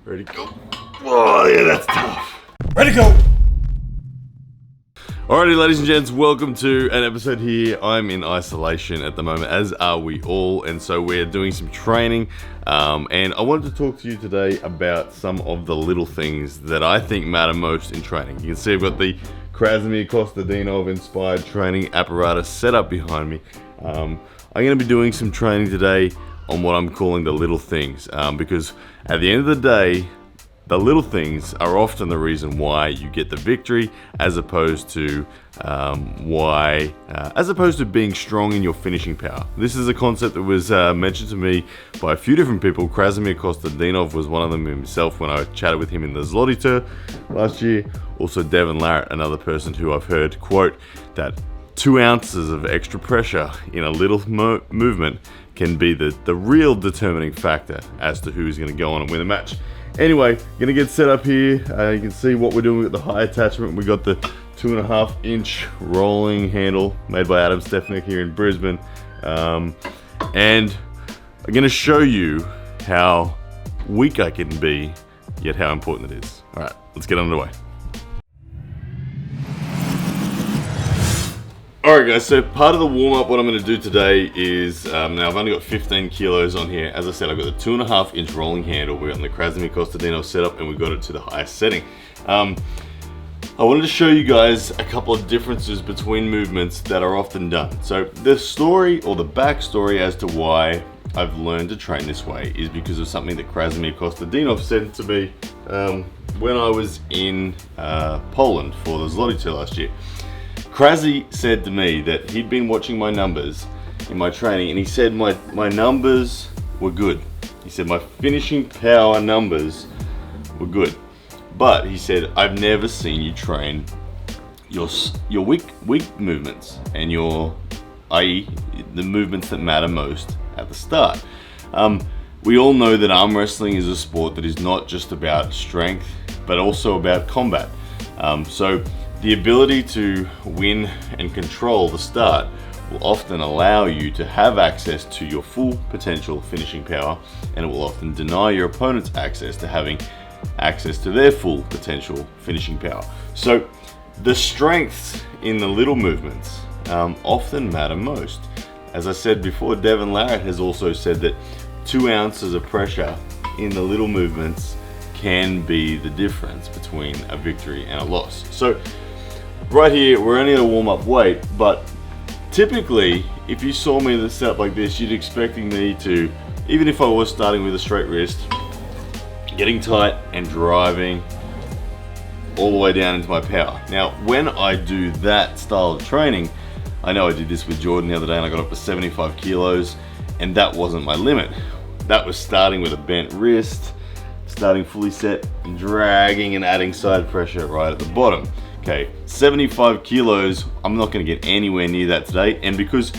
Ready, go. Oh, yeah, that's tough. Ready, go. Alrighty, ladies and gents, welcome to an episode here. I'm in isolation at the moment, as are we all, and so we're doing some training. And I wanted to talk to you today about some of the little things that I think matter most in training. You can see I've got the Krasimir Kostadinov inspired training apparatus set up behind me. I'm going to be doing some training today on what I'm calling the little things, because at the end of the day, the little things are often the reason why you get the victory, as opposed to being strong in your finishing power. This is a concept that was mentioned to me by a few different people. Krasimir Kostadinov was one of them himself when I chatted with him in the Zloty Tour last year. Also Devin Larratt, another person who I've heard quote that 2 ounces of extra pressure in a little movement can be the real determining factor as to who's going to go on and win a match. Anyway, gonna get set up here. You can see what we're doing with the high attachment. We got the 2.5 inch rolling handle made by Adam Stefanick here in Brisbane. And I'm gonna show you how weak I can be, yet how important it is. All right, let's get underway. Alright guys, so part of the warm-up, what I'm going to do today is, now I've only got 15 kilos on here. As I said, I've got the 2.5 inch rolling handle. We've got the Krasimir Kostadinov setup and we've got it to the highest setting. I wanted to show you guys a couple of differences between movements that are often done. So the story, or the backstory as to why I've learned to train this way, is because of something that Krasimir Kostadinov said to me when I was in Poland for the Zloty Tour last year. Krasi said to me that he'd been watching my numbers in my training, and he said my numbers were good. He said my finishing power numbers were good, but he said I've never seen you train your weak movements and i.e. the movements that matter most at the start. We all know that arm wrestling is a sport that is not just about strength, but also about combat. So the ability to win and control the start will often allow you to have access to your full potential finishing power, and it will often deny your opponents access to having access to their full potential finishing power. So the strengths in the little movements often matter most. As I said before, Devin Larratt has also said that 2 ounces of pressure in the little movements can be the difference between a victory and a loss. So right here, we're only at a warm-up weight, but typically, if you saw me in a setup like this, you'd expecting me to, even if I was starting with a straight wrist, getting tight and driving all the way down into my power. Now, when I do that style of training, I know I did this with Jordan the other day and I got up to 75 kilos, and that wasn't my limit. That was starting with a bent wrist, starting fully set, and dragging and adding side pressure right at the bottom. Okay, 75 kilos, I'm not going to get anywhere near that today, and because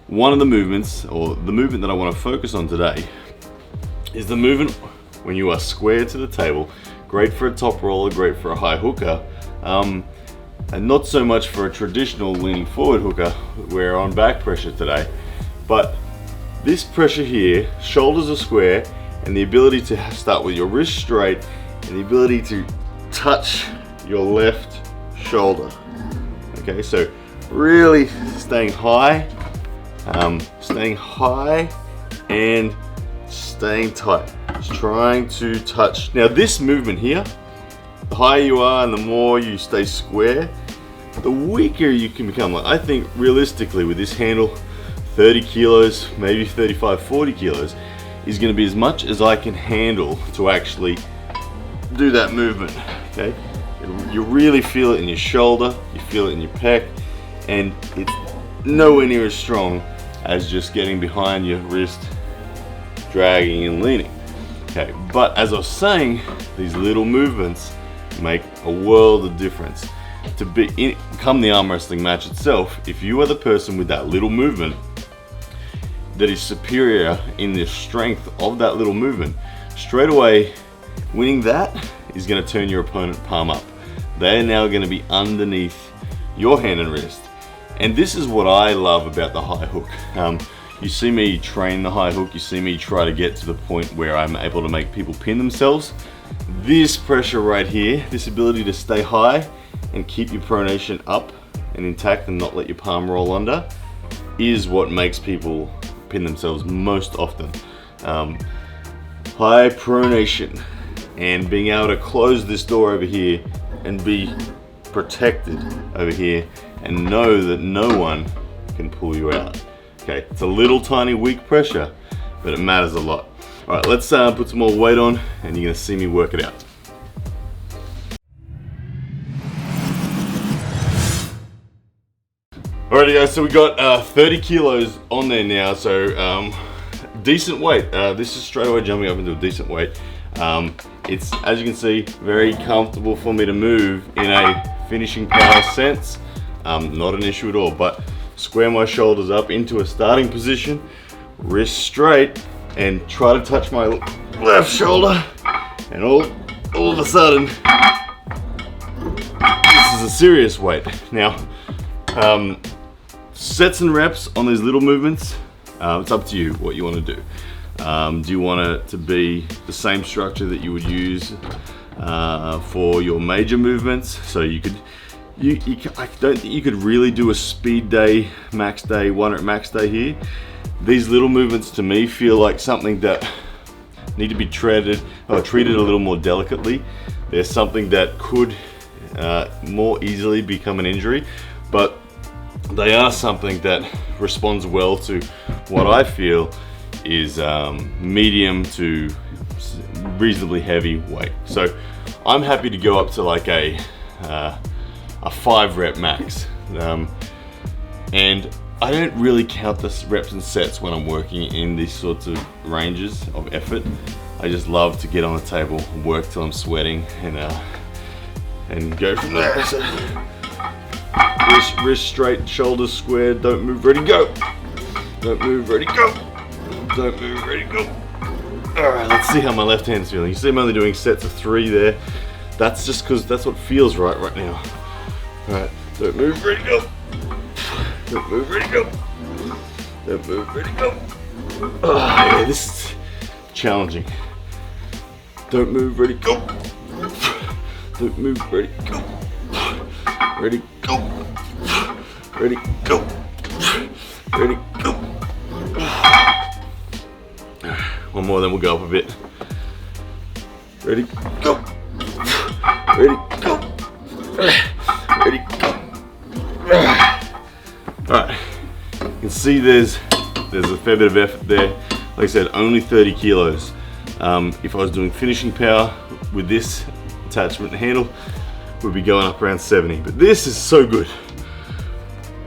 one of the movements, or the movement that I want to focus on today, is the movement when you are square to the table. Great for a top roller, great for a high hooker, and not so much for a traditional leaning forward hooker. We're on back pressure today, but this pressure here, shoulders are square, and the ability to start with your wrist straight, and the ability to touch your left shoulder. Okay, so really staying high and staying tight. Just trying to touch. Now this movement here, the higher you are and the more you stay square, the weaker you can become. Like, I think realistically with this handle, 30 kilos, maybe 35, 40 kilos is going to be as much as I can handle to actually do that movement. Okay, you really feel it in your shoulder, you feel it in your pec, and it's nowhere near as strong as just getting behind your wrist, dragging and leaning. Okay, but as I was saying, these little movements make a world of difference. To become the arm wrestling match itself, if you are the person with that little movement that is superior in the strength of that little movement, straight away winning that is going to turn your opponent palm up. They are now going to be underneath your hand and wrist. And this is what I love about the high hook. You see me train the high hook, you see me try to get to the point where I'm able to make people pin themselves. this pressure right here, this ability to stay high and keep your pronation up and intact and not let your palm roll under, is what makes people pin themselves most often. High pronation and being able to close this door over here and be protected over here and know that no one can pull you out. Okay, it's a little tiny weak pressure, but it matters a lot. All right, let's put some more weight on and you're gonna see me work it out. Alrighty guys, so we got 30 kilos on there now, so decent weight. This is straight away jumping up into a decent weight. It's, as you can see, very comfortable for me to move in a finishing power sense. Not an issue at all, but square my shoulders up into a starting position, wrist straight, and try to touch my left shoulder, and all of a sudden, this is a serious weight. Now, sets and reps on these little movements, it's up to you what you want to do. Do you want it to be the same structure that you would use for your major movements? So I don't think you could really do a speed day, max day, 1 rep max day here. These little movements to me feel like something that need to be treated a little more delicately. There's something that could more easily become an injury, but they are something that responds well to what I feel is medium to reasonably heavy weight. So I'm happy to go up to like a 5 rep max. And I don't really count the reps and sets when I'm working in these sorts of ranges of effort. I just love to get on the table, work till I'm sweating, and go from there. So, wrist straight, shoulders squared, don't move, ready, go. Don't move, ready, go. Don't move, ready, go. All right, let's see how my left hand's feeling. You see I'm only doing sets of 3 there. That's just because that's what feels right now. All right, don't move, ready, go. Don't move, ready, go. Don't move, ready, go. Oh, yeah, this is challenging. Don't move, ready, go. Don't move, ready, go. Ready, go. Ready, go. Ready, go. One more, then we'll go up a bit. Ready, go. Ready, go. Ready, go. Alright, you can see there's a fair bit of effort there. Like I said, only 30 kilos. If I was doing finishing power with this attachment handle, we'd be going up around 70. But this is so good.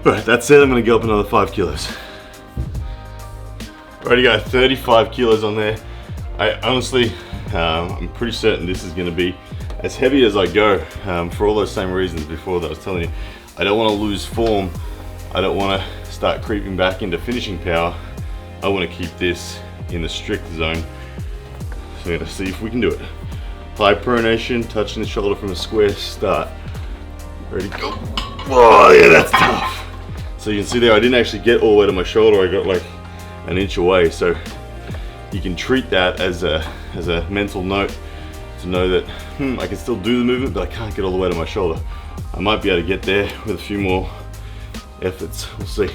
Alright, that said, I'm going to go up another 5 kilos. Alrighty guys, 35 kilos on there. I honestly, I'm pretty certain this is going to be as heavy as I go, for all those same reasons before that I was telling you. I don't want to lose form. I don't want to start creeping back into finishing power. I want to keep this in the strict zone. So we're going to see if we can do it. High pronation, touching the shoulder from a square start. Ready, go. Oh yeah, that's tough. So you can see there, I didn't actually get all the way to my shoulder. I got like an inch away. So you can treat that as a mental note to know that I can still do the movement, but I can't get all the way to my shoulder. I might be able to get there with a few more efforts. We'll see.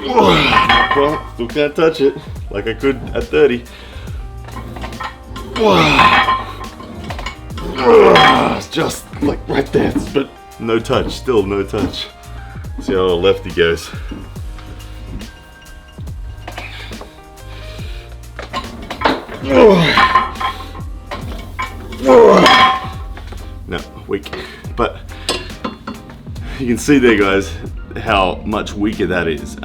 Well, still can't touch it like I could at 30. It's just like right there, but no touch, still no touch. See how the lefty goes. No, weak. But you can see there, guys, how much weaker that is.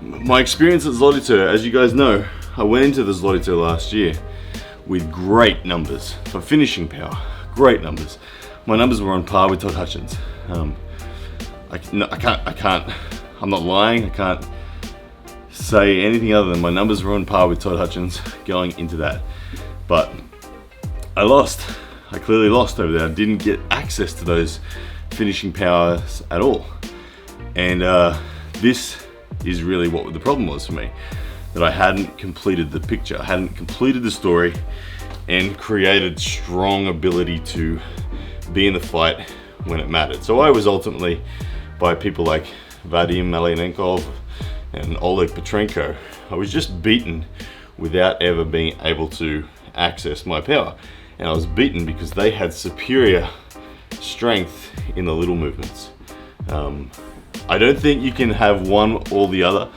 My experience at Zlotito, as you guys know, I went into the Zlotito last year with great numbers for finishing power. Great numbers. My numbers were on par with Todd Hutchins. I can't. I'm not lying. I can't say anything other than my numbers were on par with Todd Hutchins going into that. But I lost. I clearly lost over there. I didn't get access to those finishing powers at all. And this is really what the problem was for me. that I hadn't completed the picture, I hadn't completed the story and created strong ability to be in the fight when it mattered. So I was ultimately, by people like Vadim Malyanenkov and Oleg Petrenko, I was just beaten without ever being able to access my power. And I was beaten because they had superior strength in the little movements. I don't think you can have one or the other.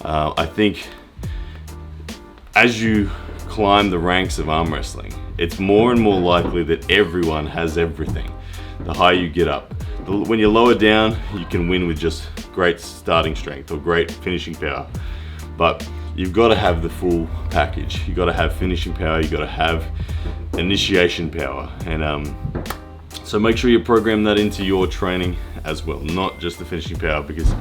I think as you climb the ranks of arm wrestling, it's more and more likely that everyone has everything. The higher you get up. When you're lower down, you can win with just great starting strength or great finishing power. But you've got to have the full package. You've got to have finishing power, you've got to have initiation power. And so make sure you program that into your training as well, not just the finishing power, because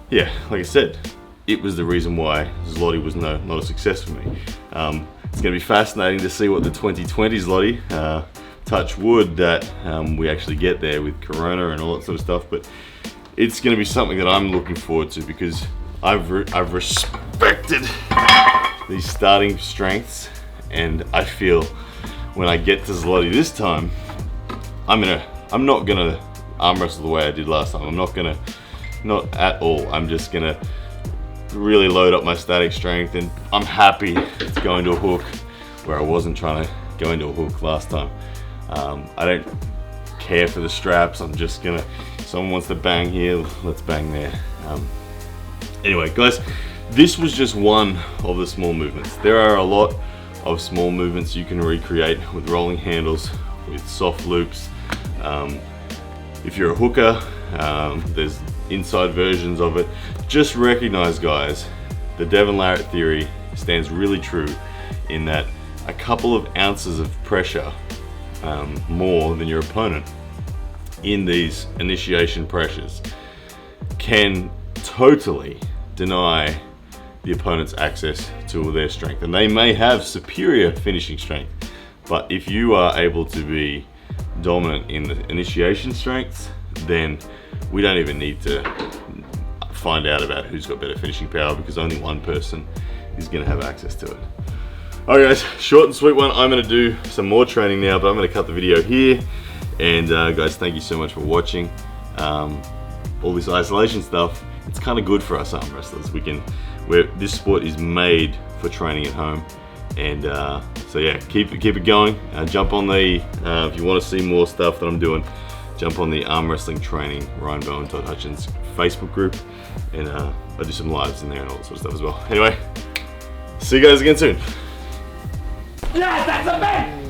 yeah, like I said, it was the reason why Zloty was not a success for me. It's going to be fascinating to see what the 2020 Zloty, touch wood that we actually get there with Corona and all that sort of stuff, but it's going to be something that I'm looking forward to because I've respected these starting strengths, and I feel when I get to Zloty this time, I'm not gonna arm wrestle the way I did last time. Not at all. I'm just gonna really load up my static strength, and I'm happy to go into a hook where I wasn't trying to go into a hook last time. I don't care for the straps. I'm just gonna, if someone wants to bang here, let's bang there. Anyway, guys, this was just one of the small movements. There are a lot of small movements you can recreate with rolling handles, with soft loops. If you're a hooker, there's inside versions of it. Just recognize, guys, the Devon Larratt theory stands really true in that a couple of ounces of pressure more than your opponent in these initiation pressures can totally deny the opponent's access to their strength. And they may have superior finishing strength, but if you are able to be dominant in the initiation strengths, then we don't even need to find out about who's got better finishing power, because only one person is going to have access to it. Alright guys, short and sweet one. I'm going to do some more training now, but I'm going to cut the video here. And guys, thank you so much for watching. All this isolation stuff, it's kind of good for us arm wrestlers. This sport is made for training at home. And so yeah, keep it going. Jump on the, if you want to see more stuff that I'm doing, jump on the Arm Wrestling Training Ryan Bowen Todd Hutchins Facebook group, and I do some lives in there and all that sort of stuff as well. Anyway, see you guys again soon. Yeah, that's a bet!